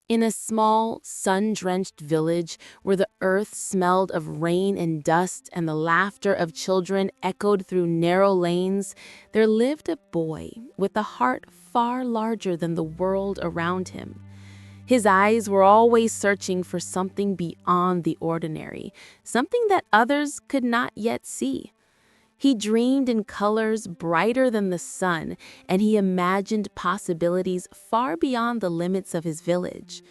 In a small, sun-drenched village where the earth smelled of rain and dust and the laughter of children echoed through narrow lanes, there lived a boy with a heart far larger than the world around him. His eyes were always searching for something beyond the ordinary, something that others could not yet see. He dreamed in colors brighter than the sun, and he imagined possibilities far beyond the limits of his village.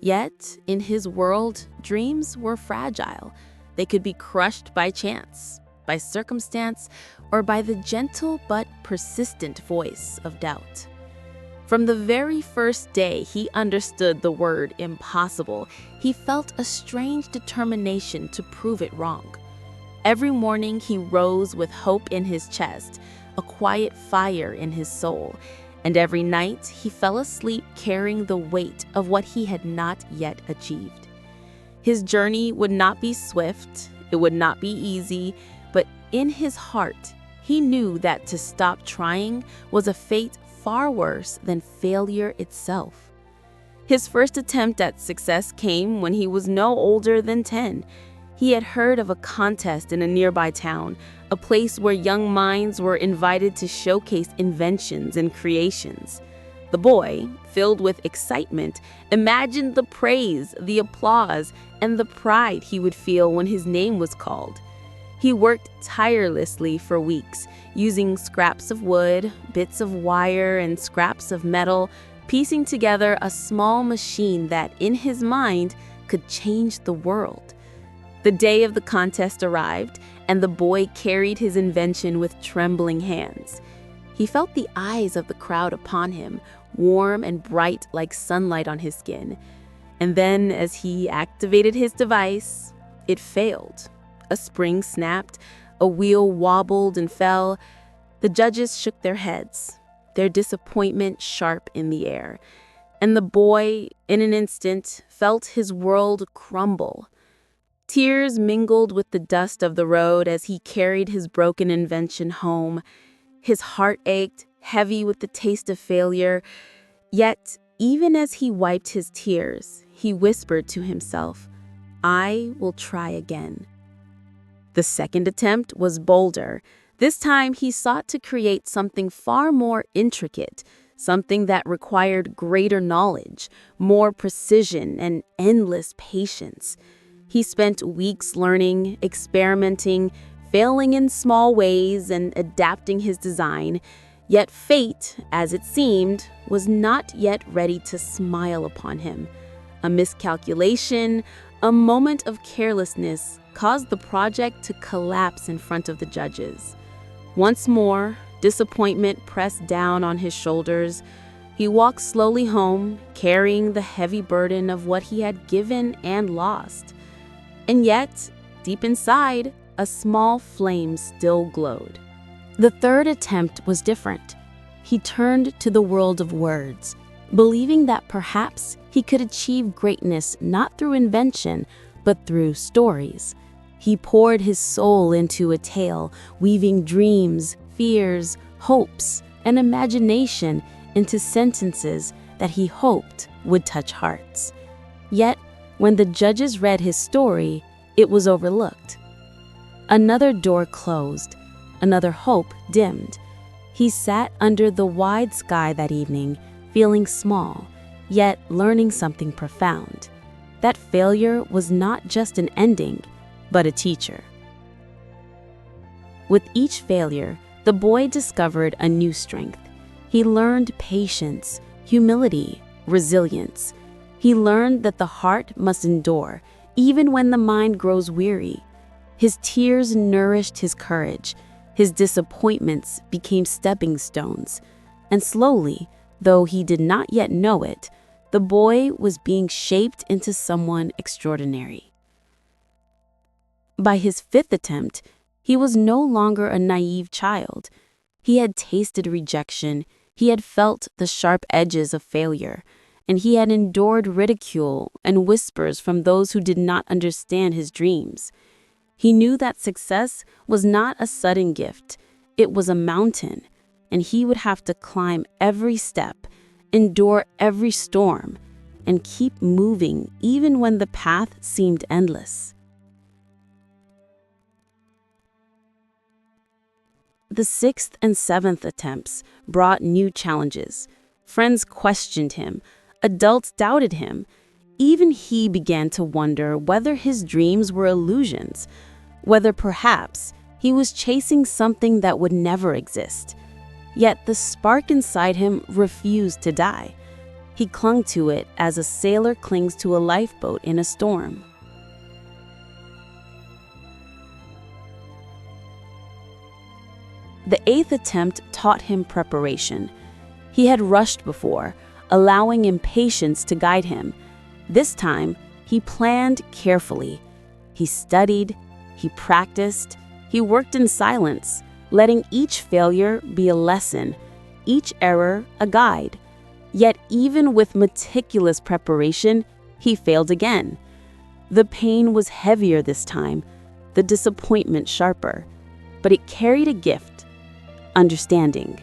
Yet, in his world, dreams were fragile. They could be crushed by chance, by circumstance, or by the gentle but persistent voice of doubt. From the very first day he understood the word impossible, he felt a strange determination to prove it wrong. Every morning he rose with hope in his chest, a quiet fire in his soul, and every night he fell asleep carrying the weight of what he had not yet achieved. His journey would not be swift, it would not be easy, but in his heart, he knew that to stop trying was a fate far worse than failure itself. His first attempt at success came when he was no older than 10. He had heard of a contest in a nearby town, a place where young minds were invited to showcase inventions and creations. The boy, filled with excitement, imagined the praise, the applause, and the pride he would feel when his name was called. He worked tirelessly for weeks, using scraps of wood, bits of wire, and scraps of metal, piecing together a small machine that, in his mind, could change the world. The day of the contest arrived, and the boy carried his invention with trembling hands. He felt the eyes of the crowd upon him, warm and bright like sunlight on his skin. And then, as he activated his device, it failed. A spring snapped, a wheel wobbled and fell. The judges shook their heads, their disappointment sharp in the air. And the boy, in an instant, felt his world crumble. Tears mingled with the dust of the road as he carried his broken invention home. His heart ached, heavy with the taste of failure. Yet, even as he wiped his tears, he whispered to himself, "I will try again." The second attempt was bolder. This time, he sought to create something far more intricate, something that required greater knowledge, more precision, and endless patience. He spent weeks learning, experimenting, failing in small ways, and adapting his design. Yet fate, as it seemed, was not yet ready to smile upon him. A miscalculation, a moment of carelessness caused the project to collapse in front of the judges. Once more, disappointment pressed down on his shoulders. He walked slowly home, carrying the heavy burden of what he had given and lost. And yet, deep inside, a small flame still glowed. The third attempt was different. He turned to the world of words, believing that perhaps he could achieve greatness not through invention, but through stories. He poured his soul into a tale, weaving dreams, fears, hopes, and imagination into sentences that he hoped would touch hearts. Yet, when the judges read his story, it was overlooked. Another door closed, another hope dimmed. He sat under the wide sky that evening, feeling small, yet learning something profound. That failure was not just an ending, but a teacher. With each failure, the boy discovered a new strength. He learned patience, humility, resilience. He learned that the heart must endure, even when the mind grows weary. His tears nourished his courage. His disappointments became stepping stones. And slowly, though he did not yet know it, the boy was being shaped into someone extraordinary. By his fifth attempt, he was no longer a naive child. He had tasted rejection, he had felt the sharp edges of failure, and he had endured ridicule and whispers from those who did not understand his dreams. He knew that success was not a sudden gift, it was a mountain, and he would have to climb every step, endure every storm, and keep moving even when the path seemed endless. The sixth and seventh attempts brought new challenges. Friends questioned him, adults doubted him. Even he began to wonder whether his dreams were illusions, whether perhaps he was chasing something that would never exist. Yet the spark inside him refused to die. He clung to it as a sailor clings to a lifeboat in a storm. The eighth attempt taught him preparation. He had rushed before, allowing impatience to guide him. This time, he planned carefully. He studied, he practiced, he worked in silence, letting each failure be a lesson, each error a guide. Yet even with meticulous preparation, he failed again. The pain was heavier this time, the disappointment sharper, but it carried a gift: understanding.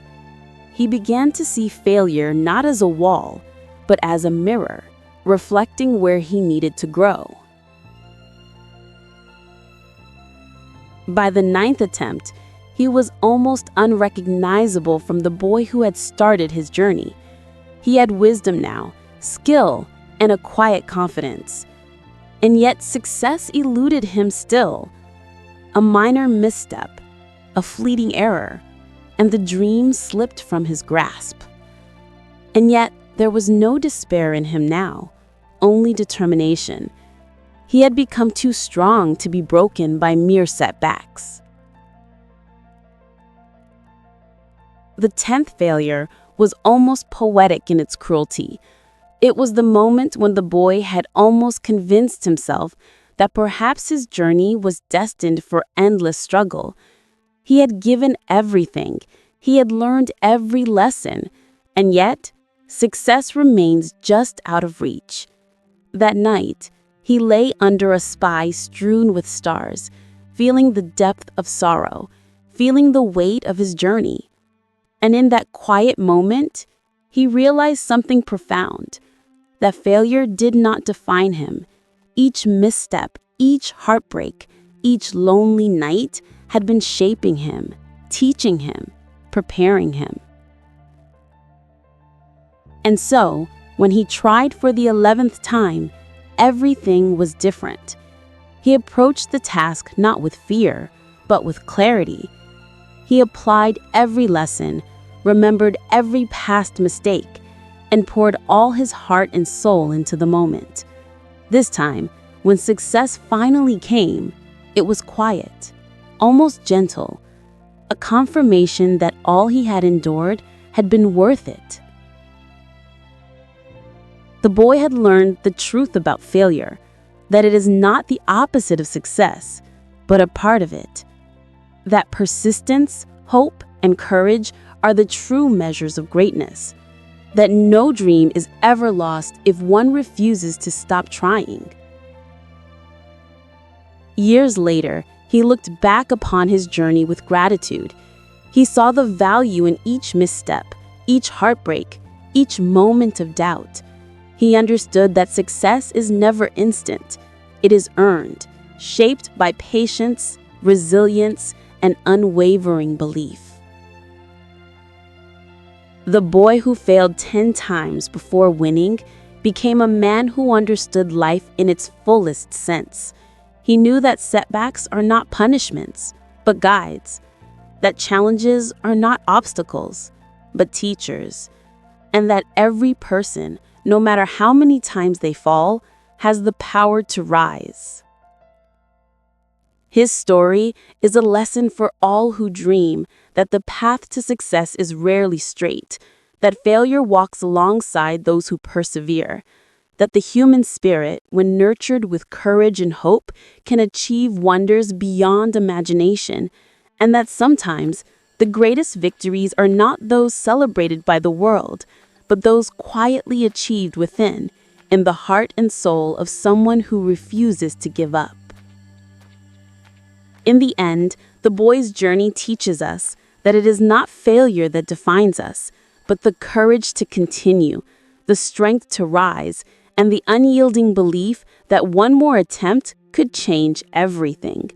He began to see failure not as a wall, but as a mirror, reflecting where he needed to grow. By the ninth attempt, he was almost unrecognizable from the boy who had started his journey. He had wisdom now, skill, and a quiet confidence. And yet success eluded him still. A minor misstep, a fleeting error, and the dream slipped from his grasp. And yet there was no despair in him now, only determination. He had become too strong to be broken by mere setbacks. The 10th failure was almost poetic in its cruelty. It was the moment when the boy had almost convinced himself that perhaps his journey was destined for endless struggle. He had given everything. He had learned every lesson. And yet, success remains just out of reach. That night, he lay under a sky strewn with stars, feeling the depth of sorrow, feeling the weight of his journey. And in that quiet moment, he realized something profound: that failure did not define him. Each misstep, each heartbreak, each lonely night had been shaping him, teaching him, preparing him. And so, when he tried for the 11th time, everything was different. He approached the task not with fear, but with clarity. He applied every lesson, remembered every past mistake, and poured all his heart and soul into the moment. This time, when success finally came, it was quiet, almost gentle, a confirmation that all he had endured had been worth it. The boy had learned the truth about failure, that it is not the opposite of success, but a part of it. That persistence, hope, and courage are the true measures of greatness. That no dream is ever lost if one refuses to stop trying. Years later, he looked back upon his journey with gratitude. He saw the value in each misstep, each heartbreak, each moment of doubt. He understood that success is never instant. It is earned, shaped by patience, resilience, and unwavering belief. The boy who failed 10 times before winning became a man who understood life in its fullest sense. He knew that setbacks are not punishments, but guides, that challenges are not obstacles, but teachers, and that every person, no matter how many times they fall, has the power to rise. His story is a lesson for all who dream that the path to success is rarely straight, that failure walks alongside those who persevere, that the human spirit, when nurtured with courage and hope, can achieve wonders beyond imagination, and that sometimes the greatest victories are not those celebrated by the world, but those quietly achieved within, in the heart and soul of someone who refuses to give up. In the end, the boy's journey teaches us that it is not failure that defines us, but the courage to continue, the strength to rise, and the unyielding belief that one more attempt could change everything.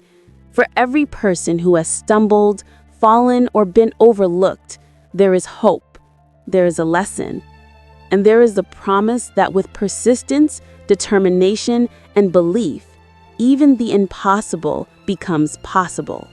For every person who has stumbled, fallen, or been overlooked, there is hope, there is a lesson, and there is the promise that with persistence, determination, and belief, even the impossible becomes possible.